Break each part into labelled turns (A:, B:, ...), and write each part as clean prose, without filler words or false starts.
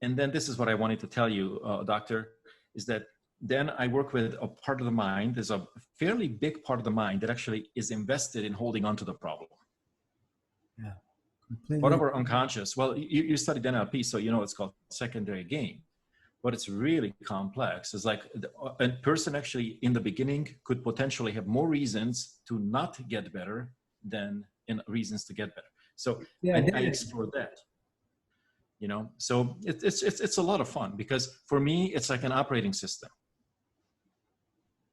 A: And then this is what I wanted to tell you, doctor, is that then I work with a part of the mind. There's a fairly big part of the mind that actually is invested in holding on to the problem.
B: Yeah, completely.
A: Part of our unconscious, well, you studied NLP, so you know it's called secondary gain, but it's really complex. It's like a person actually in the beginning could potentially have more reasons to not get better than reasons to get better. So
B: yeah,
A: I explore that. You know, so it's a lot of fun, because for me it's like an operating system,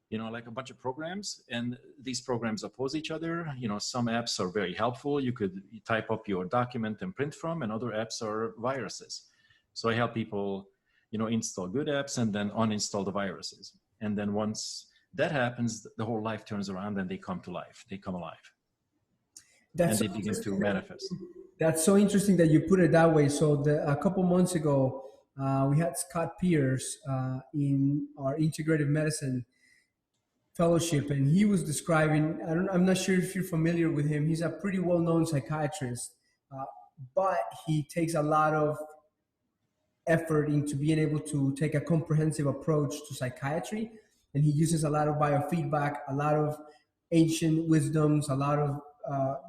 A: you know, like a bunch of programs, and these programs oppose each other. You know, some apps are very helpful, you could type up your document and print from, and other apps are viruses. So I help people, you know, install good apps and then uninstall the viruses, and then once that happens, the whole life turns around and they come to life, they come alive. And they begin to manifest.
B: That's so interesting that you put it that way. So a couple months ago, we had Scott Pierce in our integrative medicine fellowship, and he was describing, I'm not sure if you're familiar with him. He's a pretty well-known psychiatrist, but he takes a lot of effort into being able to take a comprehensive approach to psychiatry. And he uses a lot of biofeedback, a lot of ancient wisdoms, a lot of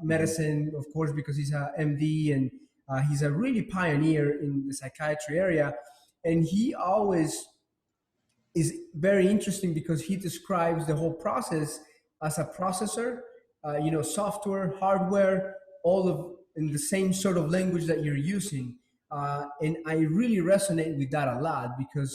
B: medicine, of course, because he's a MD, and he's a really pioneer in the psychiatry area. And he always is very interesting because he describes the whole process as a processor, you know, software, hardware, all of in the same sort of language that you're using. And I really resonate with that a lot, because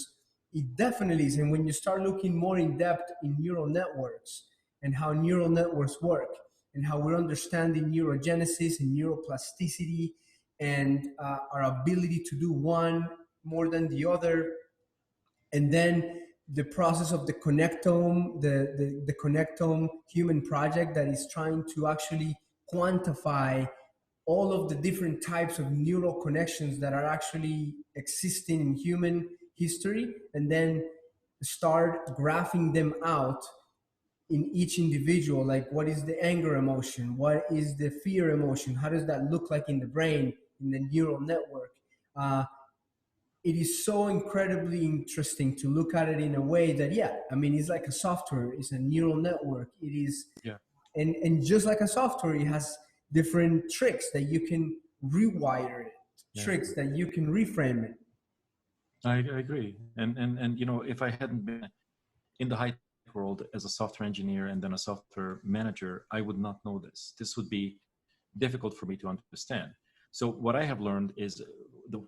B: it definitely is. And when you start looking more in depth in neural networks and how neural networks work, and how we're understanding neurogenesis and neuroplasticity, and our ability to do one more than the other. And then the process of the connectome, the connectome human project that is trying to actually quantify all of the different types of neural connections that are actually existing in human history, and then start graphing them out in each individual. Like, what is the anger emotion? What is the fear emotion? How does that look like in the brain, in the neural network? It is so incredibly interesting to look at it in a way that, yeah, I mean, it's like a software, it's a neural network. It is,
A: yeah.
B: And just like a software, it has different tricks that you can rewire it, tricks that you can reframe it.
A: I agree. And you know, if I hadn't been in the high world as a software engineer and then a software manager, I would not know this. This would be difficult for me to understand. So what I have learned is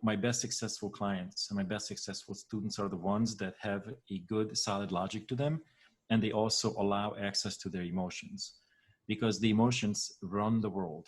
A: my best successful clients and my best successful students are the ones that have a good, solid logic to them, and they also allow access to their emotions, because the emotions run the world.